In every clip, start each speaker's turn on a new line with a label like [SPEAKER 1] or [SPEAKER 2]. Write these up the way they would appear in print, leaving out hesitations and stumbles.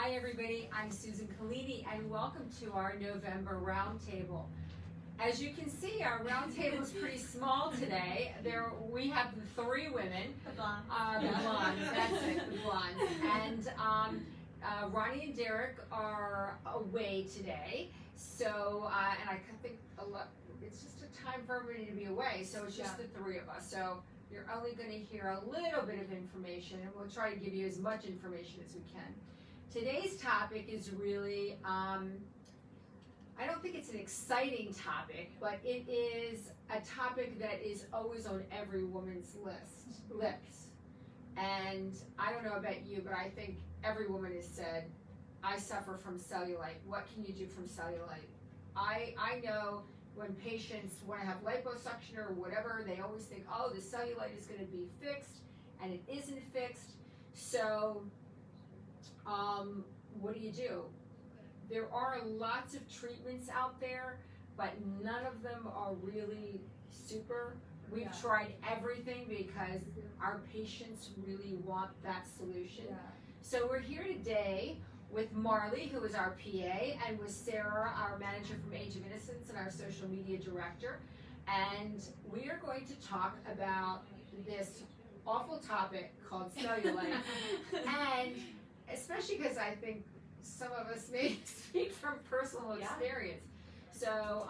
[SPEAKER 1] Hi everybody, I'm Susan Collini and welcome to our November Roundtable. As you can see, our roundtable is pretty small today. We have the three women.
[SPEAKER 2] The blondes.
[SPEAKER 1] The blondes, that's it, the blondes. And Ronnie and Derek are away today. So, and I think it's just a time for everybody to be away, so it's just the three of us. So you're only going to hear a little bit of information, and we'll try to give you as much information as we can. Today's topic is really, I don't think it's an exciting topic, but it is a topic that is always on every woman's lips. And I don't know about you, but I think every woman has said, I suffer from cellulite. What can you do from cellulite? I know when patients want to have liposuction or whatever, they always think, oh, the cellulite is going to be fixed, and it isn't fixed. So what do? There are lots of treatments out there, but none of them are really super. We've tried everything because our patients really want that solution. So we're here today with Marley, who is our PA, and with Sarah, our manager from Age of Innocence and our social media director. And we are going to talk about this awful topic called cellulite. And especially because I think some of us may speak from personal experience. So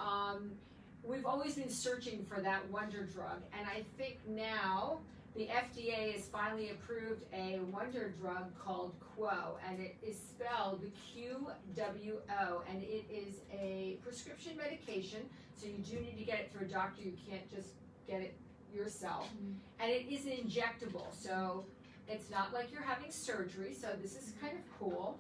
[SPEAKER 1] we've always been searching for that wonder drug, and I think now the FDA has finally approved a wonder drug called Quo, and it is spelled QWO, and it is a prescription medication, so you do need to get it through a doctor. You can't just get it yourself. And it is injectable, so it's not like you're having surgery, so this is kind of cool.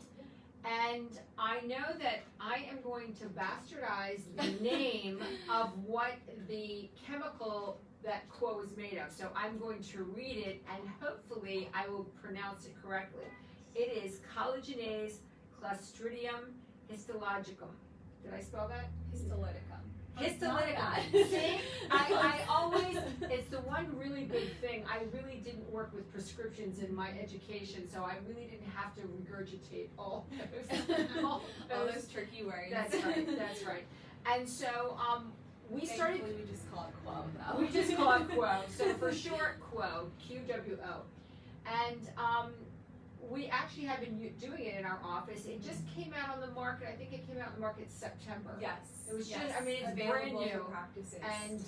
[SPEAKER 1] And I know that I am going to bastardize the name of what the chemical that Quo is made of. So I'm going to read it, and hopefully I will pronounce it correctly. It is collagenase Clostridium histologicum. Did I spell that?
[SPEAKER 2] Histolyticum.
[SPEAKER 1] Histolyticum. See, I always, it's the one really big thing. I really didn't work with prescriptions in my education, so I really didn't have to regurgitate all those
[SPEAKER 2] tricky words.
[SPEAKER 1] That's right. And so we started.
[SPEAKER 2] We just call it Quo, though.
[SPEAKER 1] We just call it Quo. So for short, Quo, QWO. And we actually have been doing it in our office. It just came out on the market. I think it came out on the market in September.
[SPEAKER 2] Yes.
[SPEAKER 1] It was just, I mean, it's brand new. And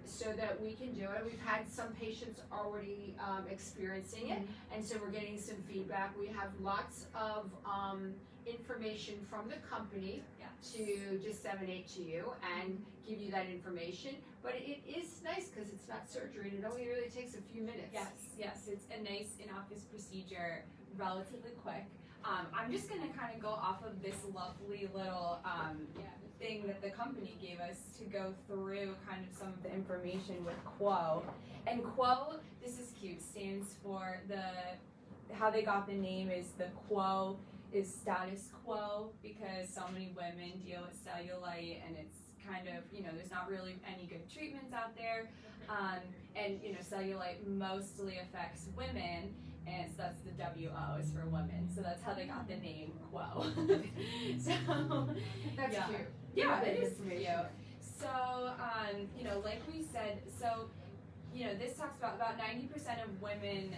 [SPEAKER 1] so that we can do it. We've had some patients already experiencing it, and so we're getting some feedback. We have lots of information from the company to disseminate to you and give you that information. But it is nice because it's not surgery, and it only really takes a few minutes.
[SPEAKER 2] Yes, it's a nice in-office procedure, relatively quick. I'm just going to kind of go off of this lovely little thing that the company gave us to go through kind of some of the information with Quo. And Quo, this is cute, stands for how they got the name is the Quo is status quo, because so many women deal with cellulite, and it's kind of, there's not really any good treatments out there. And cellulite mostly affects women, and so that's the WO is for women. So that's how they got the name Quo. So
[SPEAKER 1] that's cute.
[SPEAKER 2] Yeah, it is cute. So, like we said, this talks about 90% of women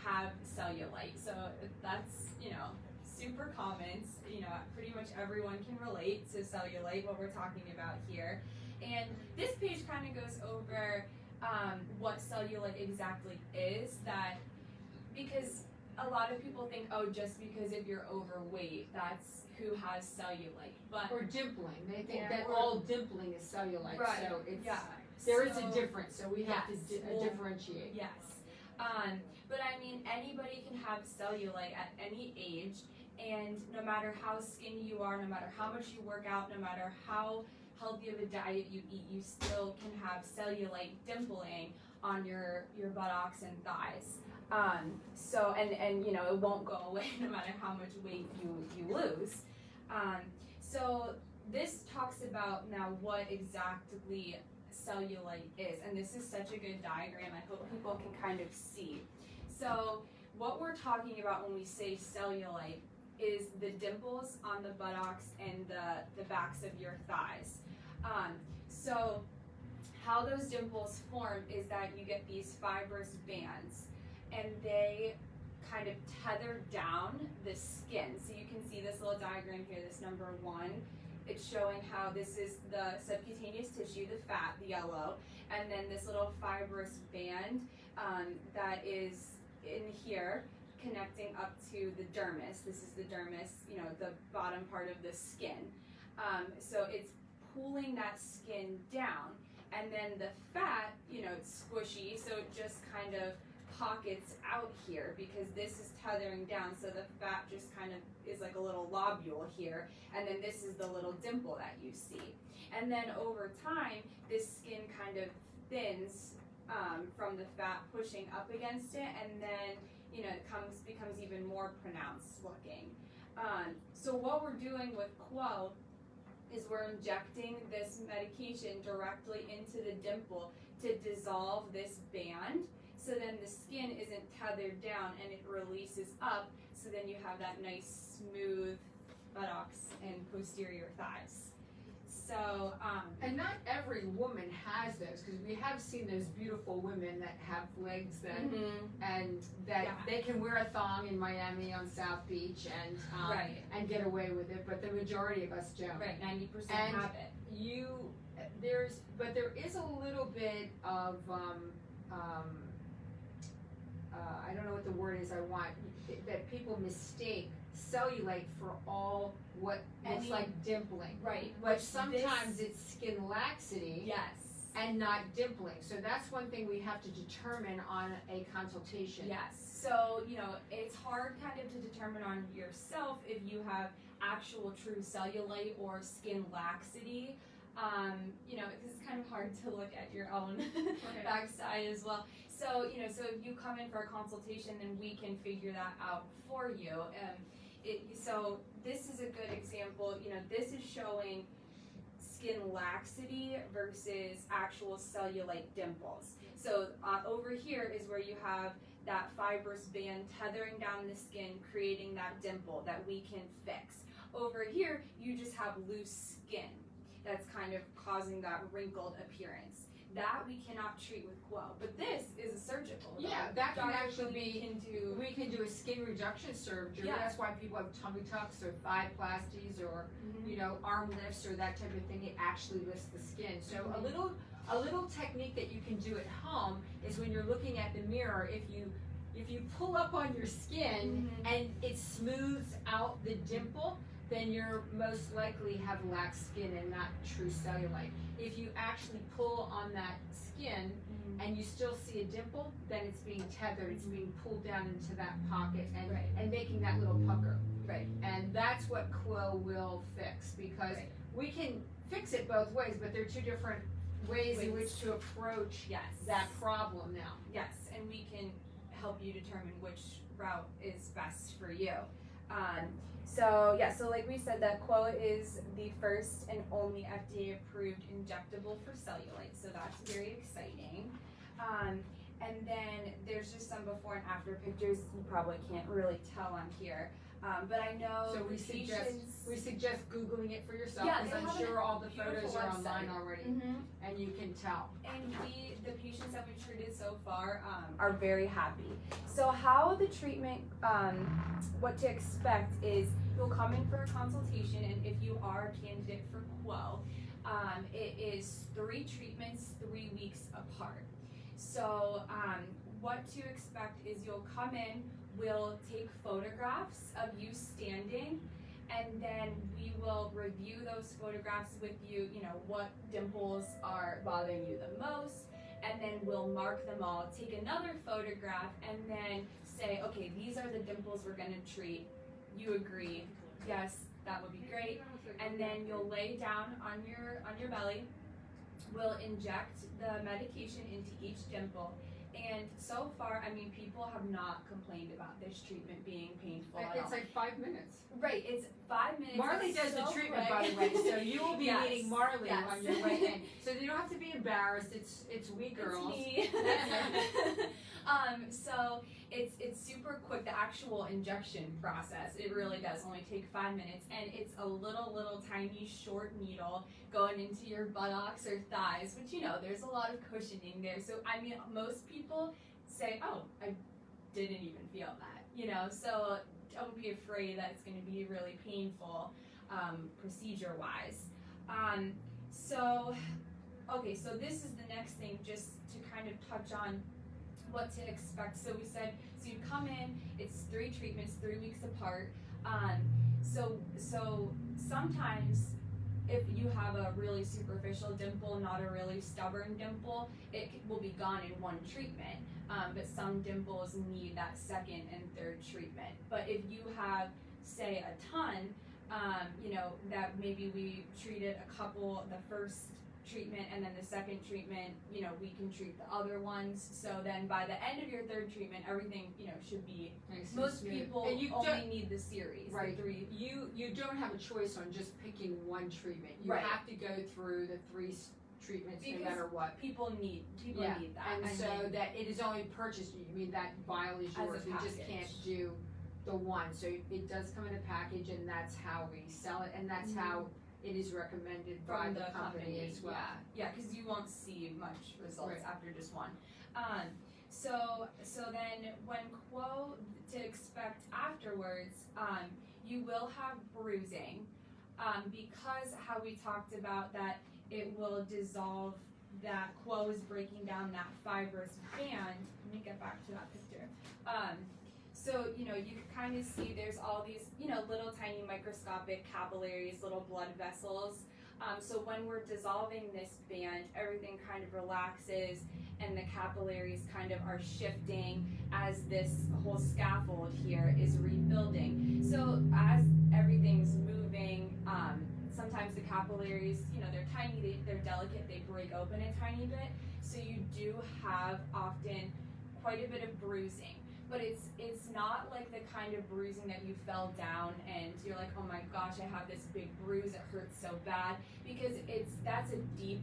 [SPEAKER 2] have cellulite. So that's, super common. Pretty much everyone can relate to cellulite, what we're talking about here. And this page kind of goes over what cellulite exactly is, because a lot of people think, oh, just because if you're overweight, that's who has cellulite.
[SPEAKER 1] Or dimpling. They think that all dimpling is cellulite.
[SPEAKER 2] Right.
[SPEAKER 1] So there is a difference, so we have to differentiate.
[SPEAKER 2] Yes. But I mean, anybody can have cellulite at any age, and no matter how skinny you are, no matter how much you work out, no matter how healthy of a diet you eat, you still can have cellulite dimpling on your buttocks and thighs. And it won't go away no matter how much weight you lose. So this talks about now what exactly cellulite is, and this is such a good diagram. I hope people can kind of see. So what we're talking about when we say cellulite is the dimples on the buttocks and the backs of your thighs. So how those dimples form is that you get these fibrous bands, and they kind of tether down the skin. So you can see this little diagram here, this number 1. It's showing how this is the subcutaneous tissue, the fat, the yellow, and then this little fibrous band that is in here connecting up to the dermis. This is the dermis, you know, the bottom part of the skin. So it's pulling that skin down, and then the fat, you know, it's squishy, so it just kind of pockets out here because this is tethering down, so the fat just kind of is like a little lobule here, and then this is the little dimple that you see. And then over time, this skin kind of thins from the fat pushing up against it, and then, you know, it becomes even more pronounced looking. So what we're doing with Quo is we're injecting this medication directly into the dimple to dissolve this band, so then the skin isn't tethered down and it releases up, so then you have that nice smooth buttocks and posterior thighs. So,
[SPEAKER 1] and not every woman has those, because we have seen those beautiful women that have legs that, and that they can wear a thong in Miami on South Beach and and get away with it, but the majority of us don't.
[SPEAKER 2] Right, 90% have it.
[SPEAKER 1] But there is a little bit of, I don't know what the word is I want, that people mistake cellulite for all what looks like dimpling.
[SPEAKER 2] Right.
[SPEAKER 1] But sometimes it's skin laxity.
[SPEAKER 2] Yes.
[SPEAKER 1] And not dimpling. So that's one thing we have to determine on a consultation.
[SPEAKER 2] Yes. So, you know, it's hard kind of to determine on yourself if you have actual true cellulite or skin laxity. You know, because it's kind of hard to look at your own backside as well. So, you know, so if you come in for a consultation, then we can figure that out for you. So this is a good example. You know, this is showing skin laxity versus actual cellulite dimples. So over here is where you have that fibrous band tethering down the skin, creating that dimple that we can fix. Over here, you just have loose skin that's kind of causing that wrinkled appearance. That we cannot treat with Quo, but this is a surgical.
[SPEAKER 1] Yeah, that can actually
[SPEAKER 2] we
[SPEAKER 1] can do a skin reduction surgery.
[SPEAKER 2] Yeah.
[SPEAKER 1] That's why people have tummy tucks or thigh plasties or you know, arm lifts or that type of thing. It actually lifts the skin. So a little technique that you can do at home is when you're looking at the mirror, if you pull up on your skin and it smooths out the dimple, then you're most likely have lax skin and not true cellulite. If you actually pull on that skin and you still see a dimple, then it's being tethered, it's being pulled down into that pocket and making that little pucker.
[SPEAKER 2] Right.
[SPEAKER 1] And that's what Quo will fix, because we can fix it both ways, but there are two different ways in which to approach that problem now.
[SPEAKER 2] Yes, and we can help you determine which route is best for you. So like we said, that Quo is the first and only FDA approved injectable for cellulite, so that's very exciting. And then there's just some before and after pictures. You probably can't really tell on here, but I know
[SPEAKER 1] so we suggest Googling it for yourself, because I'm sure all the photos are online already, and you can tell.
[SPEAKER 2] And the patients that we've treated so far are very happy. So how the treatment, what to expect is you'll come in for a consultation, and if you are a candidate for Quo, it is 3 treatments, 3 weeks apart. So what to expect is you'll come in, we'll take photographs of you standing, and then we will review those photographs with you, you know, what dimples are bothering you the most, and then we'll mark them all, take another photograph, and then say, okay, these are the dimples we're gonna treat. You agree, yes, that would be great. And then you'll lay down on your belly. We'll inject the medication into each dimple. And so far, I mean, people have not complained about this treatment being painful at all.
[SPEAKER 1] It's like 5 minutes.
[SPEAKER 2] Right, it's 5 minutes.
[SPEAKER 1] Marley does the treatment, by the way, so you will be meeting Marley on your way in. So you don't have to be embarrassed. It's we girls.
[SPEAKER 2] It's me. So it's super quick. The actual injection process, it really does only take 5 minutes, and it's a little tiny short needle going into your buttocks or thighs, which there's a lot of cushioning there. So I mean, most people say, "Oh, I didn't even feel that," So don't be afraid that it's going to be really painful, procedure-wise. So this is the next thing, just to kind of touch on what to expect. So we said, so you come in, it's 3 treatments, 3 weeks apart. So sometimes if you have a really superficial dimple, not a really stubborn dimple, it will be gone in 1 treatment. But some dimples need that 2nd and 3rd treatment. But if you have, say, a ton, that maybe we treated a couple the first treatment, and then the 2nd treatment, we can treat the other ones. So then by the end of your 3rd treatment, everything, should be, most people only need the series.
[SPEAKER 1] Right.
[SPEAKER 2] The 3.
[SPEAKER 1] You don't have a choice on just picking 1 treatment. You
[SPEAKER 2] Right.
[SPEAKER 1] have to go through the 3 treatments
[SPEAKER 2] Because
[SPEAKER 1] no matter what.
[SPEAKER 2] People need that.
[SPEAKER 1] And so that it is only purchased, that vial is
[SPEAKER 2] As a
[SPEAKER 1] yours. We just
[SPEAKER 2] package.
[SPEAKER 1] can't do the 1. So it does come in a package, and that's how we sell it, and that's how it is recommended by
[SPEAKER 2] From
[SPEAKER 1] the company as well.
[SPEAKER 2] Yeah, because you won't see much results
[SPEAKER 1] Right.
[SPEAKER 2] after just 1. So then when to expect afterwards, you will have bruising, because how we talked about that it will dissolve, that is breaking down that fibrous band. Let me get back to that picture. So, you can kind of see there's all these, little tiny microscopic capillaries, little blood vessels. So when we're dissolving this band, everything kind of relaxes, and the capillaries kind of are shifting as this whole scaffold here is rebuilding. So as everything's moving, sometimes the capillaries, they're tiny, they're delicate, they break open a tiny bit. So you do have often quite a bit of bruising. But it's not like the kind of bruising that you fell down and you're like, oh my gosh, I have this big bruise, it hurts so bad, because that's a deep,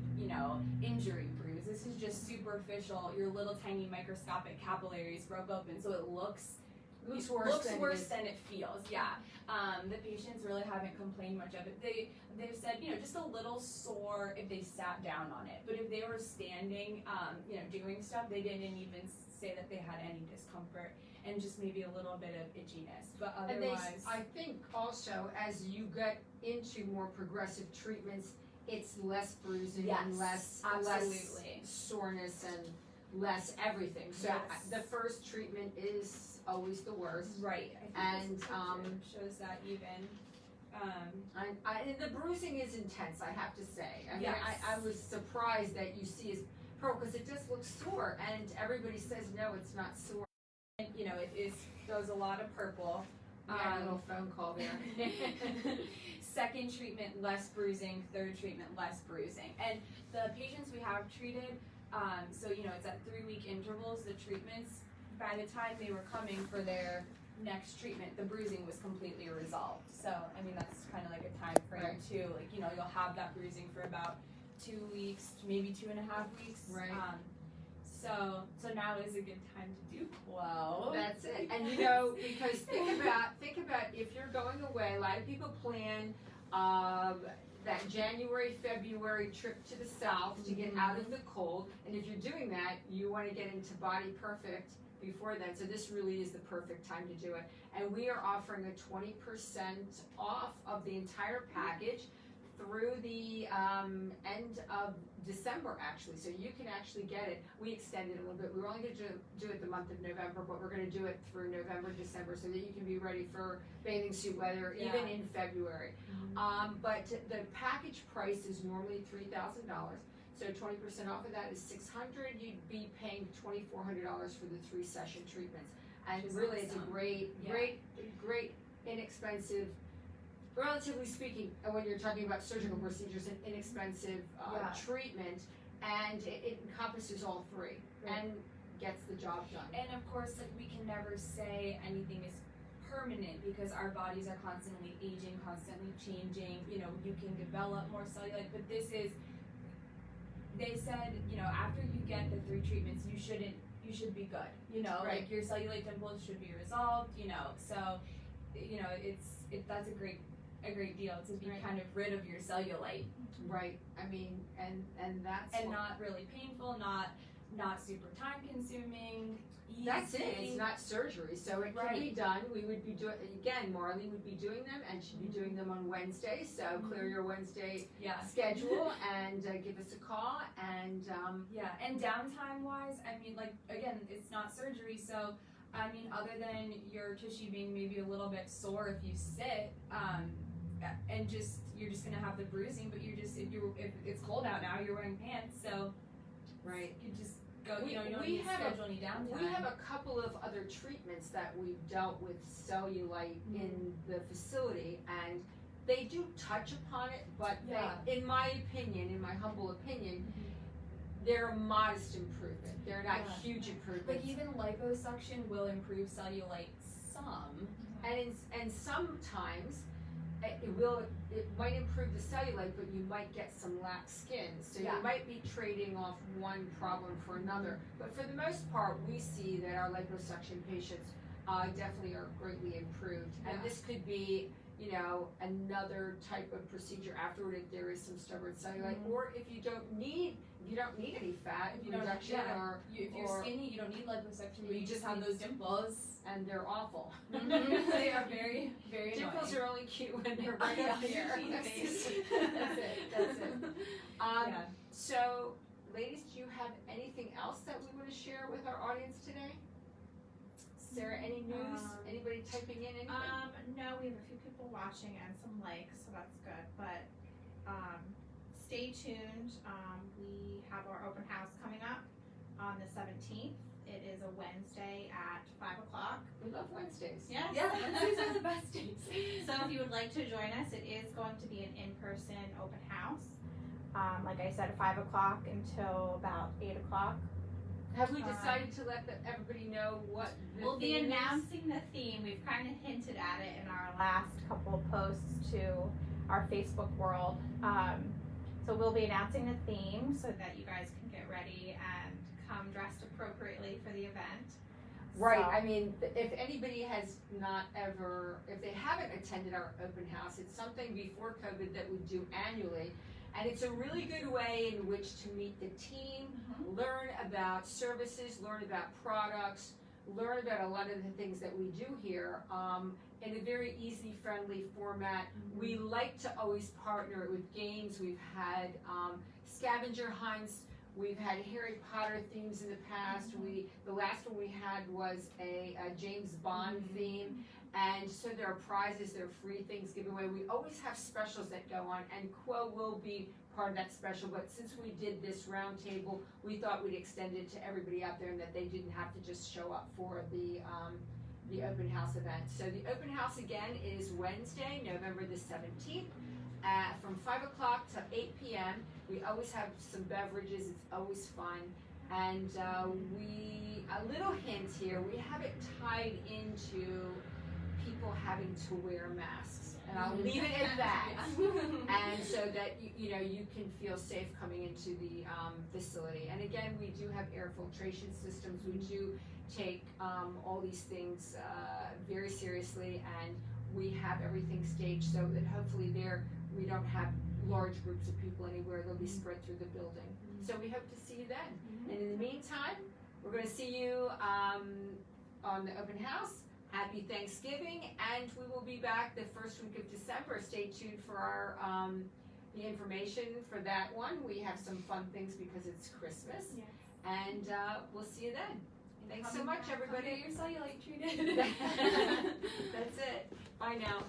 [SPEAKER 2] injury bruise. This is just superficial. Your little tiny microscopic capillaries broke open, so it looks worse than it feels. Yeah. The patients really haven't complained much of it. They've said, just a little sore if they sat down on it, but if they were standing, doing stuff, they didn't even say that they had any discomfort, and just maybe a little bit of itchiness, but otherwise.
[SPEAKER 1] I think also as you get into more progressive treatments, it's less bruising and less soreness and less everything. So the first treatment is always the worst.
[SPEAKER 2] Right.
[SPEAKER 1] And
[SPEAKER 2] shows that even.
[SPEAKER 1] And the bruising is intense, I have to say. I mean,
[SPEAKER 2] Yes.
[SPEAKER 1] I was surprised that you see his pearl, because it just looks sore, and everybody says no, it's not sore.
[SPEAKER 2] And, it goes a lot of purple.
[SPEAKER 1] We had a little phone call there.
[SPEAKER 2] 2nd treatment, less bruising. 3rd treatment, less bruising. And the patients we have treated, so it's at 3-week intervals, the treatments, by the time they were coming for their next treatment, the bruising was completely resolved. So, I mean, that's kind of like a time frame too. Like, you'll have that bruising for about 2 weeks, maybe 2.5 weeks.
[SPEAKER 1] Right.
[SPEAKER 2] So now is a good time to do quo.
[SPEAKER 1] That's it. And because think about if you're going away, a lot of people plan that January, February trip to the south to get out of the cold. And if you're doing that, you want to get into Body Perfect before then. So this really is the perfect time to do it. And we are offering a 20% off of the entire package through the end of December, actually. So you can actually get it. We extended a little bit. We were only going to do it the month of November, but we're going to do it through November, December, so that you can be ready for bathing suit weather, even in February. But the package price is normally $3,000. So 20% off of that is $600. You'd be paying $2,400 for the 3-session treatments. And really, it's a great, inexpensive, relatively speaking, when you're talking about surgical procedures, an inexpensive treatment, and it encompasses all 3 and gets the job done.
[SPEAKER 2] And of course, like, we can never say anything is permanent, because our bodies are constantly aging, constantly changing. You can develop more cellulite, but this is, they said, after you get the 3 treatments, you you should be good. You know,
[SPEAKER 1] Right.
[SPEAKER 2] like your cellulite dimples should be resolved. You know, so you know that's a great deal to be
[SPEAKER 1] Right.
[SPEAKER 2] kind of rid of your cellulite
[SPEAKER 1] Right. I mean, and that's
[SPEAKER 2] and
[SPEAKER 1] what-
[SPEAKER 2] not really painful, not super time consuming. Easy.
[SPEAKER 1] That's it. It's not surgery, so it can be
[SPEAKER 2] Right.
[SPEAKER 1] done. We would be doing again. Marley would be doing them, and she'd be doing them on Wednesday. So clear your Wednesday
[SPEAKER 2] Yeah.
[SPEAKER 1] schedule and give us a call. And
[SPEAKER 2] Yeah, and downtime wise, I mean, like, again, it's not surgery, so, I mean, other than your tissue being maybe a little bit sore if you sit, and you're just gonna have the bruising, but if it's cold out now, you're wearing pants, so
[SPEAKER 1] right.
[SPEAKER 2] you just go,
[SPEAKER 1] We-
[SPEAKER 2] you know, you don't
[SPEAKER 1] we
[SPEAKER 2] need to
[SPEAKER 1] have a-
[SPEAKER 2] schedule any downtime.
[SPEAKER 1] We have a couple of other treatments that we've dealt with cellulite in the facility, and they do touch upon it, but
[SPEAKER 2] Yeah.
[SPEAKER 1] they, in my opinion, in my humble opinion, they're a modest improvement. They're not
[SPEAKER 2] Yeah.
[SPEAKER 1] huge
[SPEAKER 2] But
[SPEAKER 1] improvements.
[SPEAKER 2] even liposuction will improve cellulite some.
[SPEAKER 1] And sometimes it might improve the cellulite, but you might get some lax skin. So
[SPEAKER 2] Yeah.
[SPEAKER 1] you might be trading off one problem for another. But for the most part, we see that our liposuction patients definitely are greatly improved. And
[SPEAKER 2] Yeah.
[SPEAKER 1] this could be, you know, another type of procedure afterward if there is some stubborn cellulite, or if you don't need any fat
[SPEAKER 2] If you don't,
[SPEAKER 1] reduction,
[SPEAKER 2] yeah. If you're
[SPEAKER 1] or-
[SPEAKER 2] skinny, you don't need liposuction, but
[SPEAKER 1] You
[SPEAKER 2] you just
[SPEAKER 1] just
[SPEAKER 2] have
[SPEAKER 1] need-
[SPEAKER 2] those dimples.
[SPEAKER 1] and they're awful.
[SPEAKER 2] They are very, very
[SPEAKER 1] Dimples
[SPEAKER 2] annoying.
[SPEAKER 1] are only cute when they're right
[SPEAKER 2] Yeah,
[SPEAKER 1] up here.
[SPEAKER 2] your face.
[SPEAKER 1] That's it. That's it.
[SPEAKER 2] Yeah.
[SPEAKER 1] So, ladies, do you have anything else that we want to share with our audience today? Sarah, any news? Anybody typing in anything?
[SPEAKER 3] No, we have a few people watching and some likes, so that's good. But stay tuned. We have our open house coming up on the 17th. It is a Wednesday at 5 o'clock.
[SPEAKER 1] We love Wednesdays.
[SPEAKER 3] Yes.
[SPEAKER 2] Yeah, Wednesdays are the best days.
[SPEAKER 3] So if you would like to join us, it is going to be an in-person open house. Like I said, 5 o'clock until about 8 o'clock.
[SPEAKER 1] Have we decided to let everybody know what the
[SPEAKER 3] We'll be
[SPEAKER 1] theme is?
[SPEAKER 3] announcing the theme. We've kind of hinted at it in our last couple of posts to our Facebook world. So we'll be announcing the theme so that you guys can get ready and come dressed appropriately for the event.
[SPEAKER 1] Right,
[SPEAKER 3] So-
[SPEAKER 1] I mean, if anybody has not ever, if they haven't attended our open house, it's something before COVID that we do annually. And it's a really good way in which to meet the team, learn about services, learn about products, learn about a lot of the things that we do here in a very easy, friendly format. We like to always partner with games. We've had scavenger hunts. We've had Harry Potter themes in the past. The last one we had was a James Bond theme. And so there are prizes, there are free things given away. We always have specials that go on, and Quo will be part of that special. But since we did this roundtable, we thought we'd extend it to everybody out there, and that they didn't have to just show up for the open house event. So the open house again is Wednesday, November the 17th, from 5 o'clock to 8 p.m. We always have some beverages. It's always fun. And a little hint here, we have it tied into people having to wear masks, and I'll leave it at that. And so that you know you can feel safe coming into the facility. And again, we do have air filtration systems. We do take all these things very seriously, and we have everything staged so that hopefully we don't have large groups of people anywhere. They'll be spread through the building. So we hope to see you then. And in the meantime, we're going to see you on the open house. Happy Thanksgiving, and we will be back the first week of December. Stay tuned for our the information for that one. We have some fun things because it's Christmas, and we'll see you then. Thanks so much, everybody.
[SPEAKER 2] Get your cellulite treated.
[SPEAKER 1] That's it. Bye now.